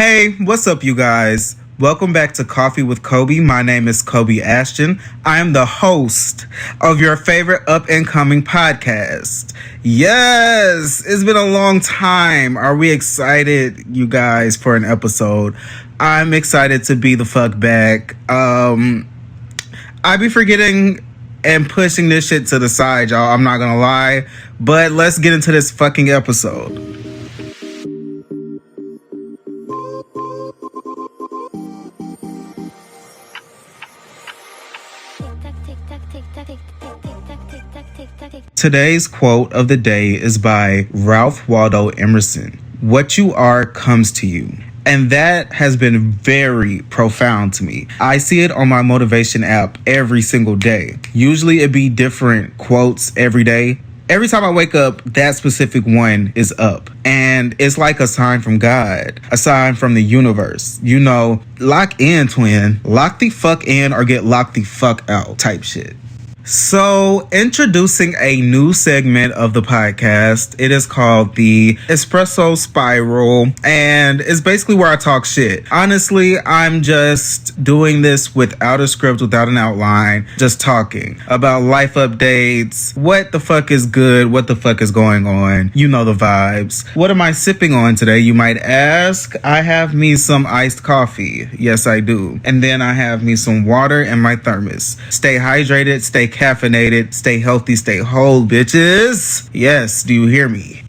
Hey, what's up, you guys? Welcome back to Coffee with Kobe. My name is Kobe Ashton. I am the host of your favorite up-and-coming podcast. Yes, it's been a long time. Are we excited, you guys, for an episode? I'm excited to be the fuck back. I be forgetting and pushing this shit to the side, y'all. I'm not gonna lie. But let's get into this fucking episode. Today's quote of the day is by Ralph Waldo Emerson. What you are comes to you. And that has been very profound to me. I see it on my motivation app every single day. Usually it be different quotes every day. Every time I wake up, that specific one is up. And it's like a sign from God, a sign from the universe. You know, lock in, twin. Lock the fuck in or get locked the fuck out type shit. So, introducing a new segment of the podcast. It is called the Espresso Spiral, and it's basically where I talk shit. Honestly, I'm just doing this without a script, without an outline, just talking about life updates, what the fuck is good, what the fuck is going on. You know the vibes. What am I sipping on today, you might ask? I have me some iced coffee. Yes, I do. And then I have me some water in my thermos. Stay hydrated, stay caffeinated, stay healthy, stay whole, bitches. Yes, do you hear me?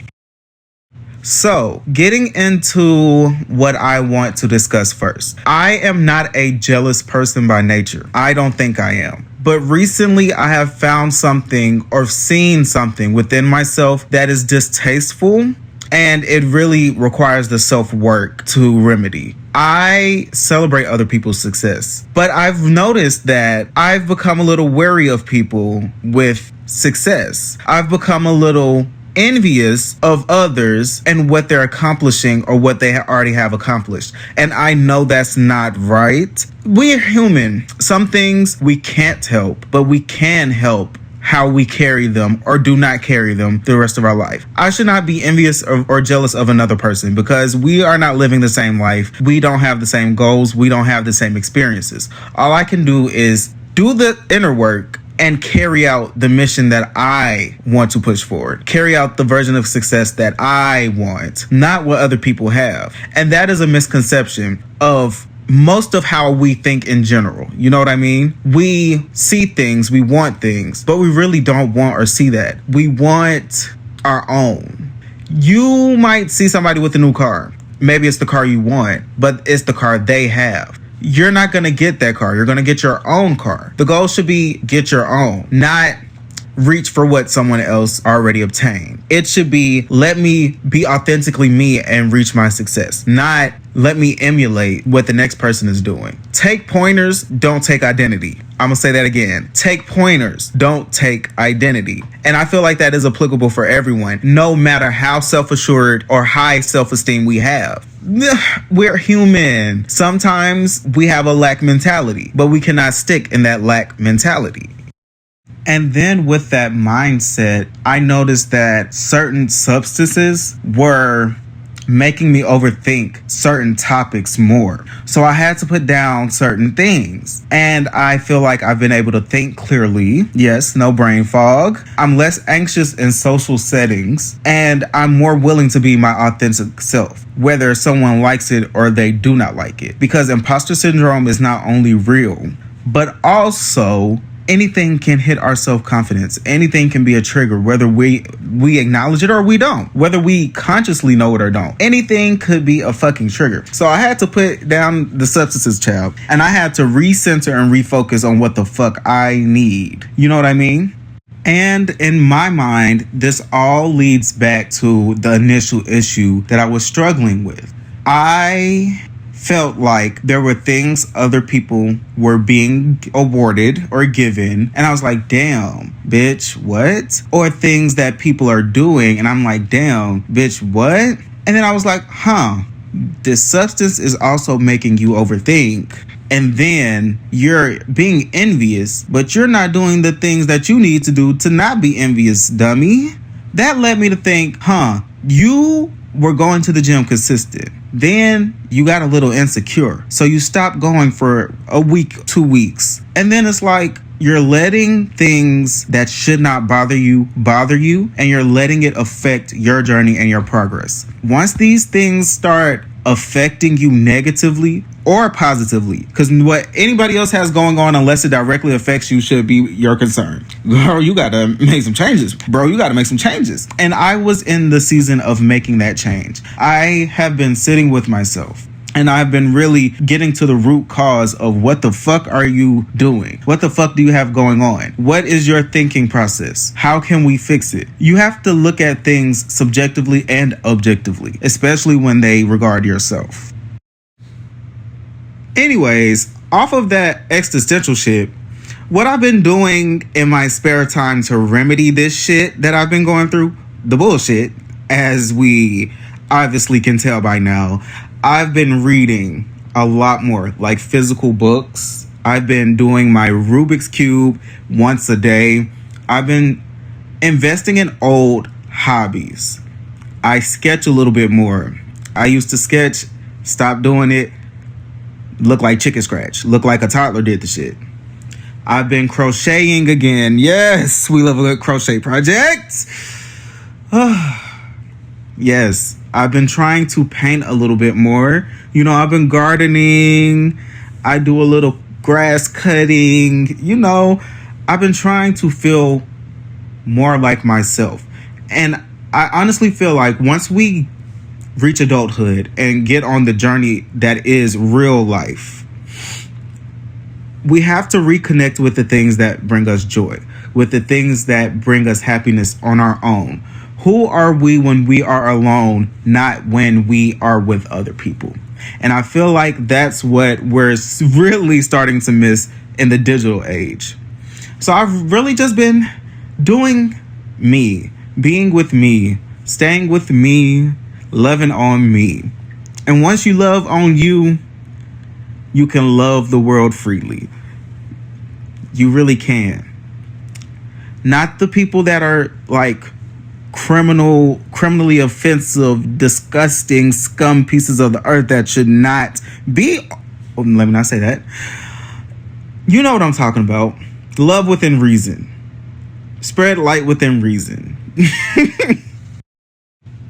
So, getting into what I want to discuss first. I am not a jealous person by nature. I don't think I am. But recently I have found something or seen something within myself that is distasteful, and it really requires the self-work to remedy. I celebrate other people's success, but I've noticed that I've become a little wary of people with success. I've become a little envious of others and what they're accomplishing or what they already have accomplished. And I know that's not right. We're human. Some things we can't help, but we can help how we carry them or do not carry them the rest of our life. I should not be envious or jealous of another person because we are not living the same life. We don't have the same goals. We don't have the same experiences. All I can do is do the inner work and carry out the mission that I want to push forward. Carry out the version of success that I want, not what other people have. And that is a misconception of most of how we think in general. You know what I mean? We see things, we want things, but we really don't want or see that. We want our own. You might see somebody with a new car. Maybe it's the car you want, but it's the car they have. You're not going to get that car. You're going to get your own car. The goal should be get your own, not reach for what someone else already obtained. It should be, let me be authentically me and reach my success, not let me emulate what the next person is doing. Take pointers, don't take identity. I'm gonna say that again. Take pointers, don't take identity. And I feel like that is applicable for everyone, no matter how self-assured or high self-esteem we have. We're human. Sometimes we have a lack mentality, but we cannot stick in that lack mentality. And then with that mindset, I noticed that certain substances were making me overthink certain topics more. So I had to put down certain things. And I feel like I've been able to think clearly. Yes, no brain fog. I'm less anxious in social settings. And I'm more willing to be my authentic self, whether someone likes it or they do not like it. Because imposter syndrome is not only real, but also anything can hit our self-confidence. Anything can be a trigger, whether we acknowledge it or we don't. Whether we consciously know it or don't. Anything could be a fucking trigger. So I had to put down the substances, child. And I had to recenter and refocus on what the fuck I need. You know what I mean? And in my mind, this all leads back to the initial issue that I was struggling with. I felt like there were things other people were being awarded or given, and I was like, damn, bitch, what? Or things that people are doing, and I'm like, damn, bitch, what? And then I was like, this substance is also making you overthink. And then you're being envious, but you're not doing the things that you need to do to not be envious, dummy. That led me to think, you were going to the gym consistent. Then you got a little insecure. So you stop going for a week, 2 weeks. And then it's like you're letting things that should not bother you, and you're letting it affect your journey and your progress. Once these things start affecting you negatively or positively, because what anybody else has going on, unless it directly affects you, should be your concern. Girl, you gotta make some changes. Bro, you gotta make some changes. And I was in the season of making that change. I have been sitting with myself, and I've been really getting to the root cause of what the fuck are you doing? What the fuck do you have going on? What is your thinking process? How can we fix it? You have to look at things subjectively and objectively, especially when they regard yourself. Anyways, off of that existential shit, what I've been doing in my spare time to remedy this shit that I've been going through, the bullshit, as we obviously can tell by now, I've been reading a lot more, like physical books. I've been doing my Rubik's Cube once a day. I've been investing in old hobbies. I sketch a little bit more. I used to sketch, stopped doing it, look like chicken scratch, look like a toddler did the shit. I've been crocheting again. Yes, we love a good crochet project. Yes, I've been trying to paint a little bit more. You know, I've been gardening. I do a little grass cutting. You know, I've been trying to feel more like myself. And I honestly feel like once we reach adulthood and get on the journey that is real life, we have to reconnect with the things that bring us joy, with the things that bring us happiness on our own. Who are we when we are alone, not when we are with other people? And I feel like that's what we're really starting to miss in the digital age. So I've really just been doing me, being with me, staying with me, loving on me. And once you love on you, you can love the world freely. You really can. Not the people that are like criminally offensive, disgusting scum pieces of the earth that should not be. Let me not say that. You know what I'm talking about. Love within reason. Spread light within reason.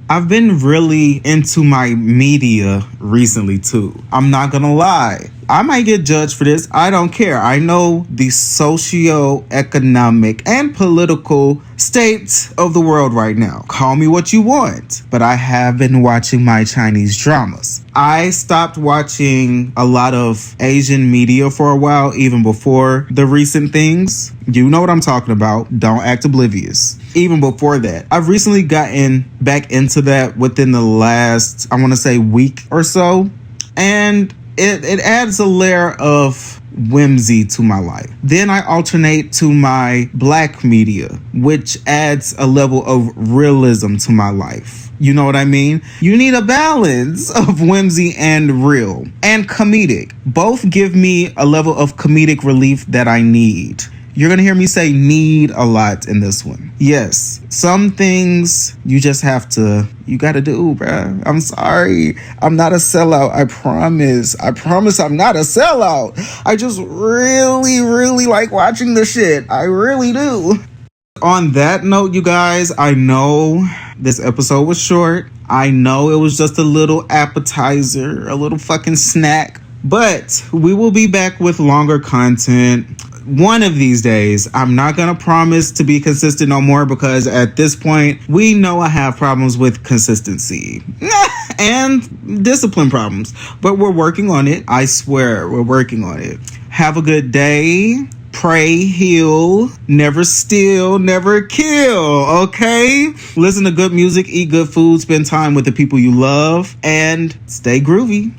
I've been really into my media recently too. I'm not gonna lie. I might get judged for this. I don't care. I know the socio-economic and political state of the world right now. Call me what you want. But I have been watching my Chinese dramas. I stopped watching a lot of Asian media for a while, even before the recent things. You know what I'm talking about. Don't act oblivious. Even before that, I've recently gotten back into that within the last, I want to say, week or so. And it adds a layer of whimsy to my life. Then I alternate to my black media, which adds a level of realism to my life. You know what I mean? You need a balance of whimsy and real and comedic. Both give me a level of comedic relief that I need. You're going to hear me say need a lot in this one. Yes, some things you just have to, you got to do, bruh. I'm sorry. I'm not a sellout. I promise. I'm not a sellout. I just really, really like watching the shit. I really do. On that note, you guys, I know this episode was short. I know it was just a little appetizer, a little fucking snack. But we will be back with longer content. One of these days. I'm not going to promise to be consistent no more because at this point, we know I have problems with consistency and discipline problems, but we're working on it. I swear we're working on it. Have a good day. Pray, heal, never steal, never kill, okay? Listen to good music, eat good food, spend time with the people you love, and stay groovy.